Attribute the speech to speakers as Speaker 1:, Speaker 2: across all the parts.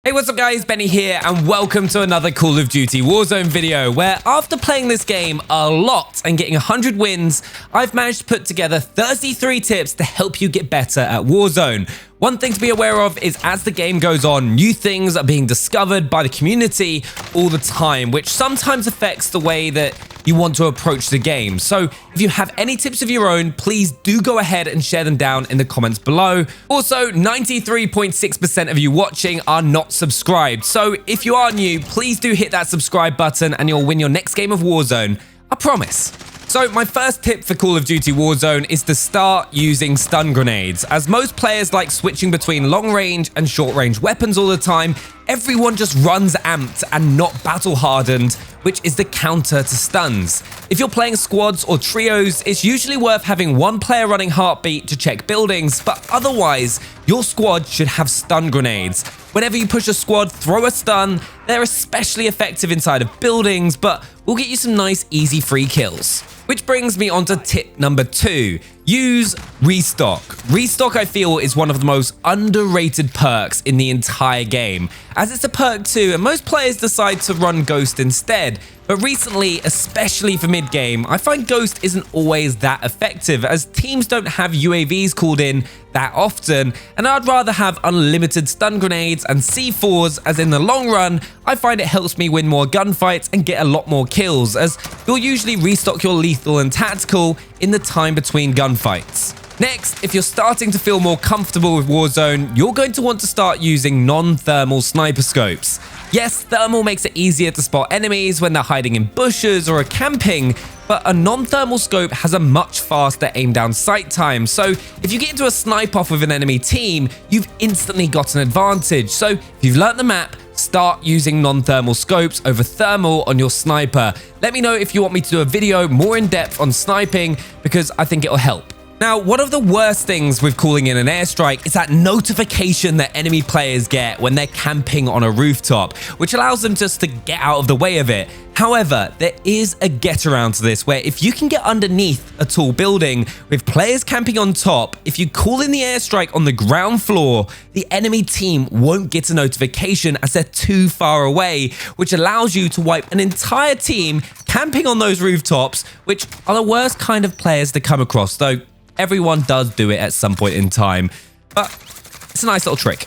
Speaker 1: Hey, what's up guys, Benny here and welcome to another Call of Duty Warzone video where after playing this game a lot and getting 100 wins, I've managed to put together 33 tips to help you get better at Warzone. One thing to be aware of is as the game goes on, new things are being discovered by the community all the time, which sometimes affects the way that you want to approach the game. So if you have any tips of your own, please do go ahead and share them down in the comments below. Also, 93.6% of you watching are not subscribed. So if you are new, please do hit that subscribe button and you'll win your next game of Warzone. I promise. So my first tip for Call of Duty Warzone is to start using stun grenades. As most players like switching between long range and short range weapons all the time, everyone just runs amped and not battle hardened, which is the counter to stuns. If you're playing squads or trios, it's usually worth having one player running heartbeat to check buildings, but otherwise, your squad should have stun grenades. Whenever you push a squad, throw a stun. They're especially effective inside of buildings, but will get you some nice easy free kills. Which brings me on to tip number 2. Use Restock. Restock, I feel, is one of the most underrated perks in the entire game, as it's a perk too, and most players decide to run Ghost instead. But recently, especially for mid-game, I find Ghost isn't always that effective, as teams don't have UAVs called in that often, and I'd rather have unlimited stun grenades and C4s, as in the long run, I find it helps me win more gunfights and get a lot more kills, as you'll usually restock your lethal and tactical in the time between gunfights. Next, if you're starting to feel more comfortable with Warzone, you're going to want to start using non-thermal sniper scopes. Yes, thermal makes it easier to spot enemies when they're hiding in bushes or are camping, but a non-thermal scope has a much faster aim down sight time. So if you get into a snipe off with an enemy team, you've instantly got an advantage. So if you've learnt the map, start using non-thermal scopes over thermal on your sniper. Let me know if you want me to do a video more in depth on sniping, because I think it'll help. Now, one of the worst things with calling in an airstrike is that notification that enemy players get when they're camping on a rooftop, which allows them just to get out of the way of it. However, there is a get around to this where if you can get underneath a tall building with players camping on top, if you call in the airstrike on the ground floor, the enemy team won't get a notification as they're too far away, which allows you to wipe an entire team camping on those rooftops, which are the worst kind of players to come across, though everyone does do it at some point in time, but it's a nice little trick.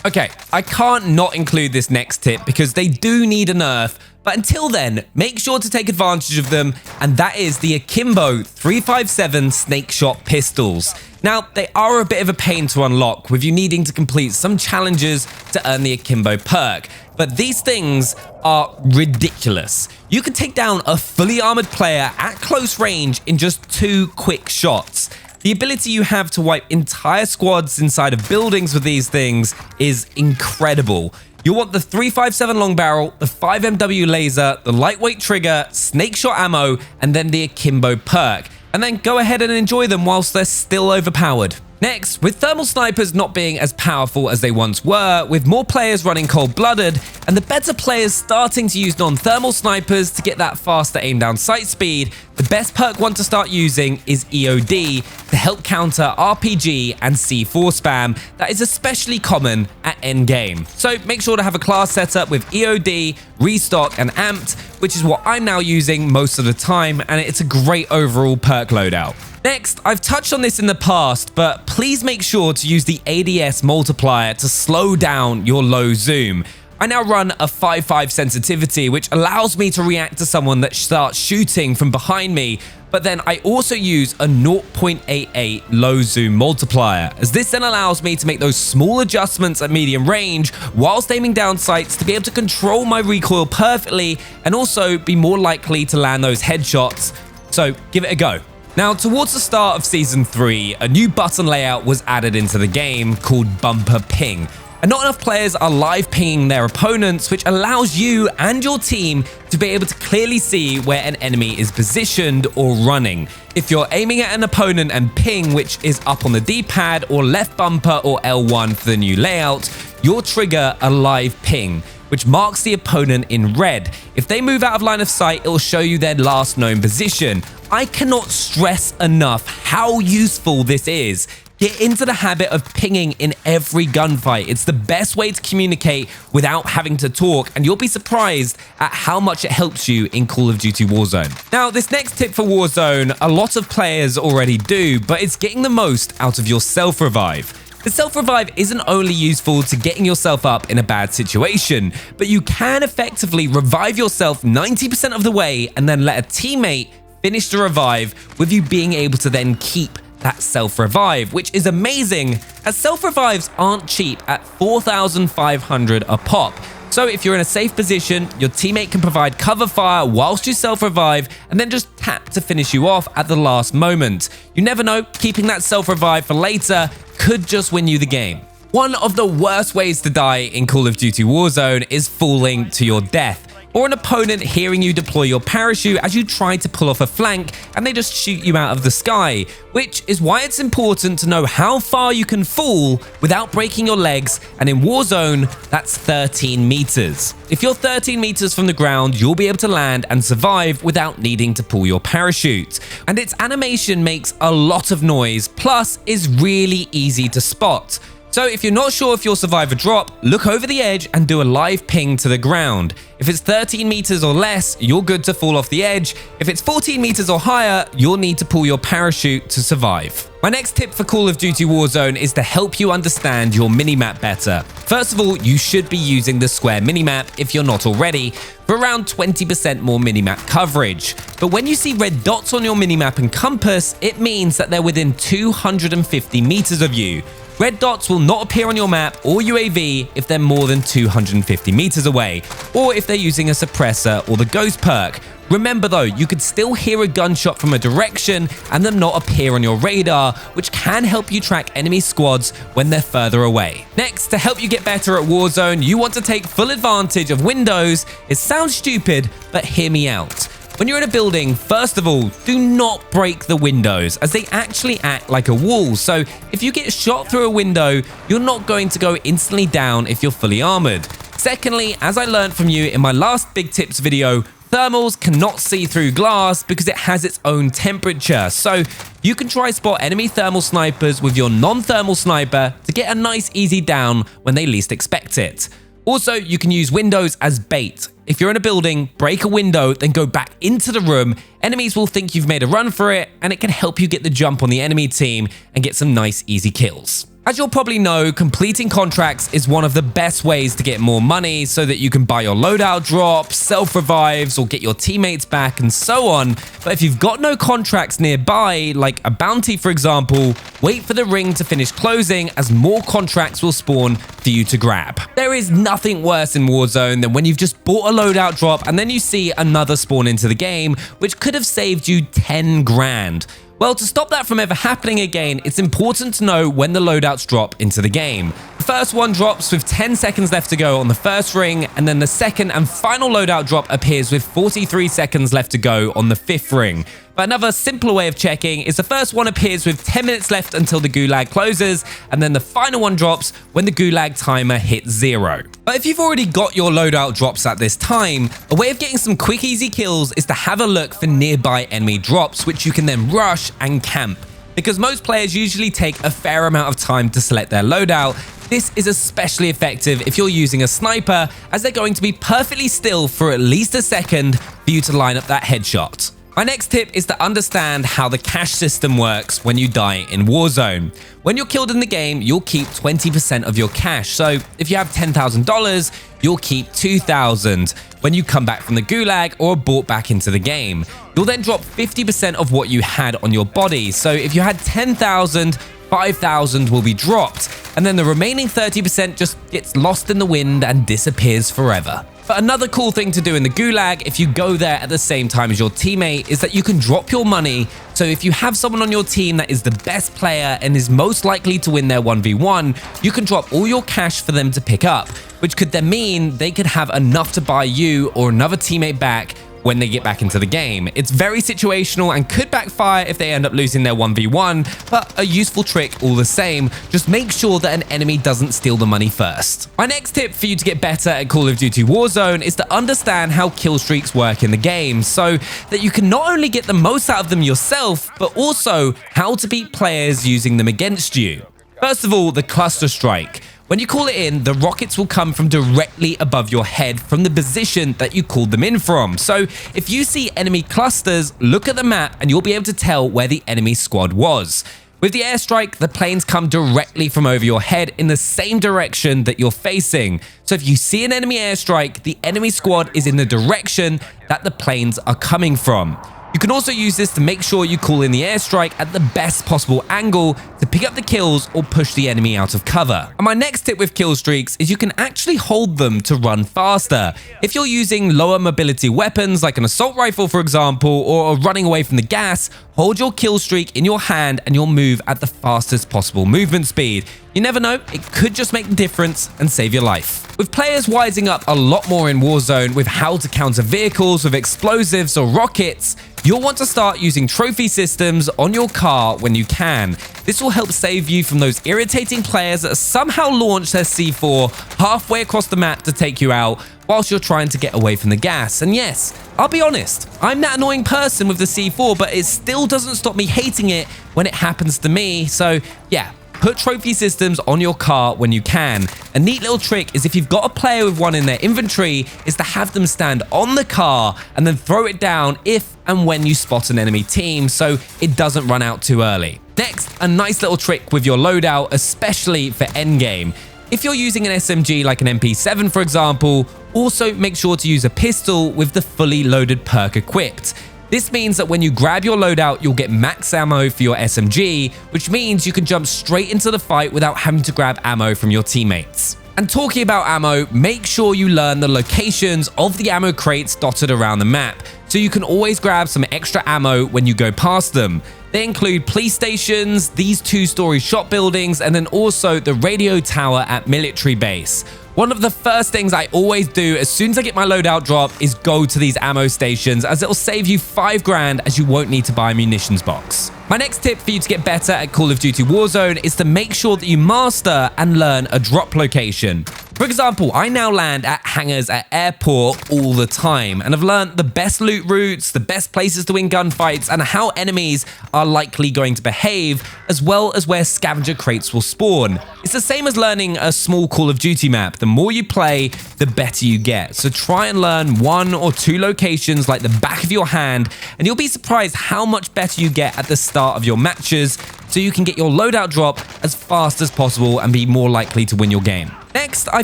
Speaker 1: Okay, I can't not include this next tip because they do need a nerf, but until then, make sure to take advantage of them, and that is the Akimbo 357 Snake Shot pistols. Now, they are a bit of a pain to unlock, with you needing to complete some challenges to earn the Akimbo perk, but these things are ridiculous. You can take down a fully armored player at close range in just 2 quick shots. The ability you have to wipe entire squads inside of buildings with these things is incredible. You'll want the 357 long barrel, the 5MW laser, the lightweight trigger, snake shot ammo, and then the Akimbo perk. And then go ahead and enjoy them whilst they're still overpowered. Next, with thermal snipers not being as powerful as they once were, with more players running cold-blooded, and the better players starting to use non-thermal snipers to get that faster aim down sight speed, the best perk one to start using is E.O.D to help counter RPG and C4 spam that is especially common at endgame. So make sure to have a class set up with E.O.D, Restock, and Amped, which is what I'm now using most of the time, and it's a great overall perk loadout. Next, I've touched on this in the past, but please make sure to use the ADS multiplier to slow down your low zoom. I now run a 5.5 sensitivity, which allows me to react to someone that starts shooting from behind me, but then I also use a 0.88 low zoom multiplier, as this then allows me to make those small adjustments at medium range whilst aiming down sights to be able to control my recoil perfectly and also be more likely to land those headshots. So give it a go. Now, towards the start of Season 3, a new button layout was added into the game called Bumper Ping. And not enough players are live pinging their opponents, which allows you and your team to be able to clearly see where an enemy is positioned or running. If you're aiming at an opponent and ping, which is up on the D-pad or left bumper or L1 for the new layout, you'll trigger a live ping, which marks the opponent in red. If they move out of line of sight, it'll show you their last known position. I cannot stress enough how useful this is. Get into the habit of pinging in every gunfight. It's the best way to communicate without having to talk, and you'll be surprised at how much it helps you in Call of Duty Warzone. Now, this next tip for Warzone, a lot of players already do, but it's getting the most out of your self-revive. The self-revive isn't only useful to getting yourself up in a bad situation, but you can effectively revive yourself 90% of the way and then let a teammate finish the revive, with you being able to then keep that self-revive, which is amazing, as self-revives aren't cheap at 4,500 a pop. So if you're in a safe position, your teammate can provide cover fire whilst you self-revive and then just tap to finish you off at the last moment. You never know, keeping that self-revive for later could just win you the game. One of the worst ways to die in Call of Duty Warzone is falling to your death, or an opponent hearing you deploy your parachute as you try to pull off a flank and they just shoot you out of the sky, which is why it's important to know how far you can fall without breaking your legs, and in Warzone, that's 13 meters. If you're 13 meters from the ground, you'll be able to land and survive without needing to pull your parachute. And its animation makes a lot of noise, plus is really easy to spot. So if you're not sure if you'll survive a drop, look over the edge and do a live ping to the ground. If it's 13 meters or less, you're good to fall off the edge. If it's 14 meters or higher, you'll need to pull your parachute to survive. My next tip for Call of Duty Warzone is to help you understand your minimap better. First of all, you should be using the square minimap if you're not already, for around 20% more minimap coverage. But when you see red dots on your minimap and compass, it means that they're within 250 meters of you. Red dots will not appear on your map or UAV if they're more than 250 meters away, or if they're using a suppressor or the ghost perk. Remember though, you could still hear a gunshot from a direction and them not appear on your radar, which can help you track enemy squads when they're further away. Next, to help you get better at Warzone, you want to take full advantage of windows. It sounds stupid, but hear me out. When you're in a building, first of all, do not break the windows, as they actually act like a wall. So if you get shot through a window, you're not going to go instantly down if you're fully armored. Secondly, as I learned from you in my last big tips video, thermals cannot see through glass because it has its own temperature. So you can try spot enemy thermal snipers with your non-thermal sniper to get a nice easy down when they least expect it. Also, you can use windows as bait. If you're in a building, break a window, then go back into the room. Enemies will think you've made a run for it, and it can help you get the jump on the enemy team and get some nice, easy kills. As you'll probably know, completing contracts is one of the best ways to get more money so that you can buy your loadout drops, self-revives, or get your teammates back, and so on. But if you've got no contracts nearby, like a bounty for example, wait for the ring to finish closing, as more contracts will spawn for you to grab. There is nothing worse in Warzone than when you've just bought a loadout drop and then you see another spawn into the game, which could have saved you 10 grand. Well, to stop that from ever happening again, it's important to know when the loadouts drop into the game. The first one drops with 10 seconds left to go on the first ring, and then the second and final loadout drop appears with 43 seconds left to go on the fifth ring. But another simpler way of checking is the first one appears with 10 minutes left until the gulag closes, and then the final one drops when the gulag timer hits 0. But if you've already got your loadout drops at this time, a way of getting some quick easy kills is to have a look for nearby enemy drops, which you can then rush and camp. Because most players usually take a fair amount of time to select their loadout, this is especially effective if you're using a sniper, as they're going to be perfectly still for at least a second for you to line up that headshot. My next tip is to understand how the cash system works when you die in Warzone. When you're killed in the game, you'll keep 20% of your cash. So if you have $10,000, you'll keep $2,000 when you come back from the gulag or are brought back into the game. You'll then drop 50% of what you had on your body. So if you had $10,000, $5,000 will be dropped, and then the remaining 30% just gets lost in the wind and disappears forever. But another cool thing to do in the gulag, if you go there at the same time as your teammate, is that you can drop your money. So if you have someone on your team that is the best player and is most likely to win their 1v1, you can drop all your cash for them to pick up, which could then mean they could have enough to buy you or another teammate back when they get back into the game. It's very situational and could backfire if they end up losing their 1v1, but a useful trick all the same. Just make sure that an enemy doesn't steal the money first. My next tip for you to get better at Call of Duty Warzone is to understand how kill streaks work in the game, so that you can not only get the most out of them yourself, but also how to beat players using them against you. First of all, the cluster strike. When you call it in, the rockets will come from directly above your head from the position that you called them in from. So if you see enemy clusters, look at the map and you'll be able to tell where the enemy squad was. With the airstrike, the planes come directly from over your head in the same direction that you're facing. So if you see an enemy airstrike, the enemy squad is in the direction that the planes are coming from. You can also use this to make sure you call in the airstrike at the best possible angle to pick up the kills or push the enemy out of cover. And my next tip with kill streaks is you can actually hold them to run faster. If you're using lower mobility weapons like an assault rifle, for example, or are running away from the gas, hold your kill streak in your hand and you'll move at the fastest possible movement speed. You never know, it could just make the difference and save your life. With players wising up a lot more in Warzone with how to counter vehicles with explosives or rockets, you'll want to start using trophy systems on your car when you can. This will help save you from those irritating players that somehow launch their C4 halfway across the map to take you out whilst you're trying to get away from the gas. And yes, I'll be honest, I'm that annoying person with the C4, but it still doesn't stop me hating it when it happens to me. So yeah, put trophy systems on your car when you can. A neat little trick is if you've got a player with one in their inventory is to have them stand on the car and then throw it down if and when you spot an enemy team so it doesn't run out too early. Next, a nice little trick with your loadout, especially for endgame. If you're using an SMG like an MP7 for example, also make sure to use a pistol with the fully loaded perk equipped. This means that when you grab your loadout, you'll get max ammo for your SMG, which means you can jump straight into the fight without having to grab ammo from your teammates. And talking about ammo, make sure you learn the locations of the ammo crates dotted around the map, so you can always grab some extra ammo when you go past them. They include police stations, these 2-story shop buildings, and then also the radio tower at military base. One of the first things I always do as soon as I get my loadout drop is go to these ammo stations, as it'll save you $5 grand as you won't need to buy a munitions box. My next tip for you to get better at Call of Duty Warzone is to make sure that you master and learn a drop location. For example, I now land at hangars at airport all the time and have learned the best loot routes, the best places to win gunfights, and how enemies are likely going to behave, as well as where scavenger crates will spawn. It's the same as learning a small Call of Duty map. The more you play, the better you get. So try and learn 1 or 2 locations like the back of your hand, and you'll be surprised how much better you get at the start of your matches, so you can get your loadout drop as fast as possible and be more likely to win your game. Next, I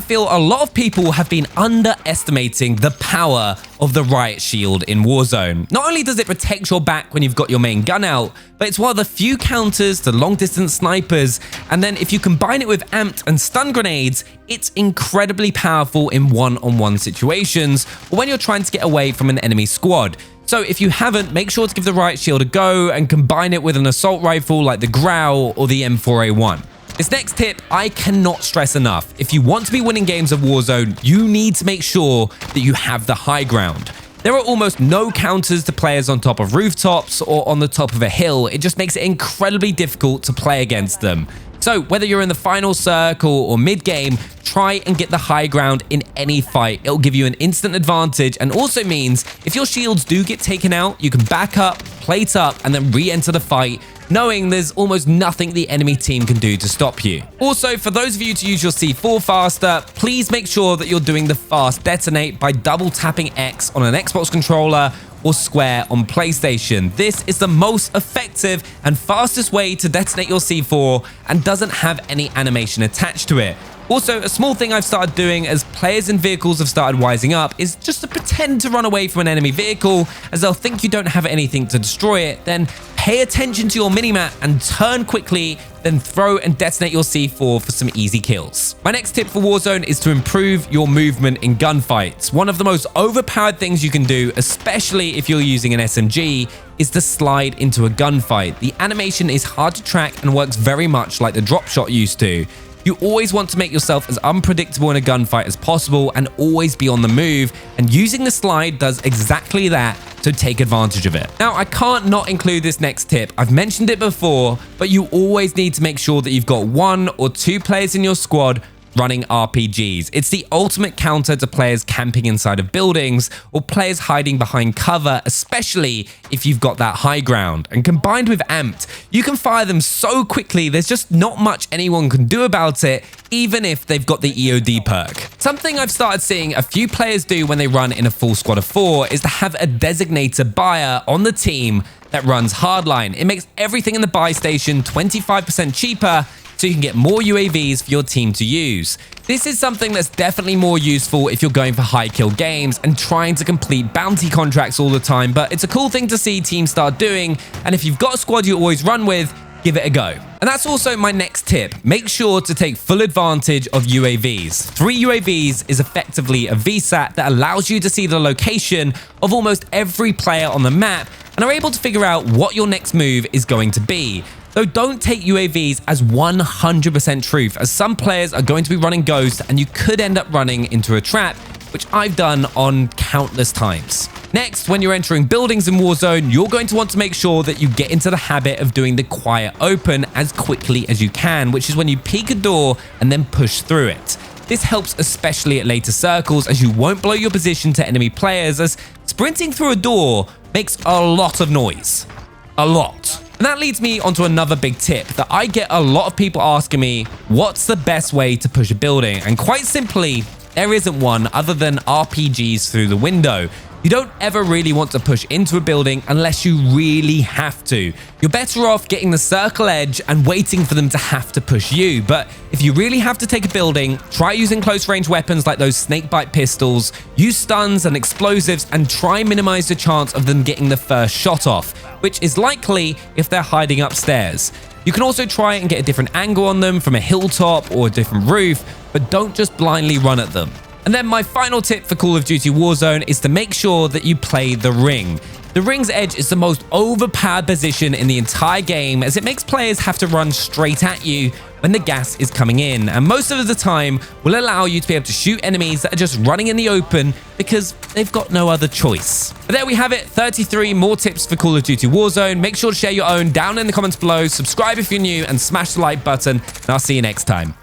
Speaker 1: feel a lot of people have been underestimating the power of the riot shield in Warzone. Not only does it protect your back when you've got your main gun out, but it's one of the few counters to long-distance snipers, and then if you combine it with amped and stun grenades, it's incredibly powerful in one-on-one situations or when you're trying to get away from an enemy squad. So if you haven't, make sure to give the riot shield a go and combine it with an assault rifle like the Growl or the M4A1. This next tip, I cannot stress enough. If you want to be winning games of Warzone, you need to make sure that you have the high ground. There are almost no counters to players on top of rooftops or on the top of a hill. It just makes it incredibly difficult to play against them. So whether you're in the final circle or mid-game, try and get the high ground in any fight. It'll give you an instant advantage and also means if your shields do get taken out, you can back up, plate up, and then re-enter the fight, knowing there's almost nothing the enemy team can do to stop you. Also, for those of you to use your C4 faster, please make sure that you're doing the fast detonate by double tapping X on an Xbox controller or square on PlayStation. This is the most effective and fastest way to detonate your C4 and doesn't have any animation attached to it. Also, a small thing I've started doing as players in vehicles have started wising up is just to pretend to run away from an enemy vehicle, as they'll think you don't have anything to destroy it. Then pay attention to your minimap and turn quickly, then throw and detonate your C4 for some easy kills. My next tip for Warzone is to improve your movement in gunfights. One of the most overpowered things you can do, especially if you're using an SMG, is to slide into a gunfight. The animation is hard to track and works very much like the drop shot used to. You always want to make yourself as unpredictable in a gunfight as possible and always be on the move, and using the slide does exactly that, so take advantage of it. Now, I can't not include this next tip. I've mentioned it before, but you always need to make sure that you've got 1 or 2 players in your squad running RPGs. It's the ultimate counter to players camping inside of buildings or players hiding behind cover, especially if you've got that high ground. And combined with Amped, you can fire them so quickly, there's just not much anyone can do about it, even if they've got the E.O.D perk. Something I've started seeing a few players do when they run in a full squad of 4 is to have a designator buyer on the team that runs hardline. It makes everything in the buy station 25% cheaper, so you can get more UAVs for your team to use. This is something that's definitely more useful if you're going for high kill games and trying to complete bounty contracts all the time, but it's a cool thing to see teams start doing, and if you've got a squad you always run with, give it a go. And that's also my next tip. Make sure to take full advantage of UAVs. 3 UAVs is effectively a VSAT that allows you to see the location of almost every player on the map and are able to figure out what your next move is going to be. Though don't take UAVs as 100% truth, as some players are going to be running Ghost and you could end up running into a trap, which I've done on countless times. Next, when you're entering buildings in Warzone, you're going to want to make sure that you get into the habit of doing the quiet open as quickly as you can, which is when you peek a door and then push through it. This helps especially at later circles, as you won't blow your position to enemy players, as sprinting through a door makes a lot of noise. A lot. And that leads me onto another big tip that I get a lot of people asking me, what's the best way to push a building? And quite simply, there isn't one other than RPGs through the window. You don't ever really want to push into a building unless you really have to. You're better off getting the circle edge and waiting for them to have to push you. But if you really have to take a building, try using close range weapons like those snakebite pistols, use stuns and explosives, and try minimize the chance of them getting the first shot off, which is likely if they're hiding upstairs. You can also try and get a different angle on them from a hilltop or a different roof, but don't just blindly run at them. And then my final tip for Call of Duty Warzone is to make sure that you play the ring. The ring's edge is the most overpowered position in the entire game, as it makes players have to run straight at you when the gas is coming in, and most of the time will allow you to be able to shoot enemies that are just running in the open because they've got no other choice. But there we have it, 33 more tips for Call of Duty Warzone. Make sure to share your own down in the comments below, subscribe if you're new, and smash the like button, and I'll see you next time.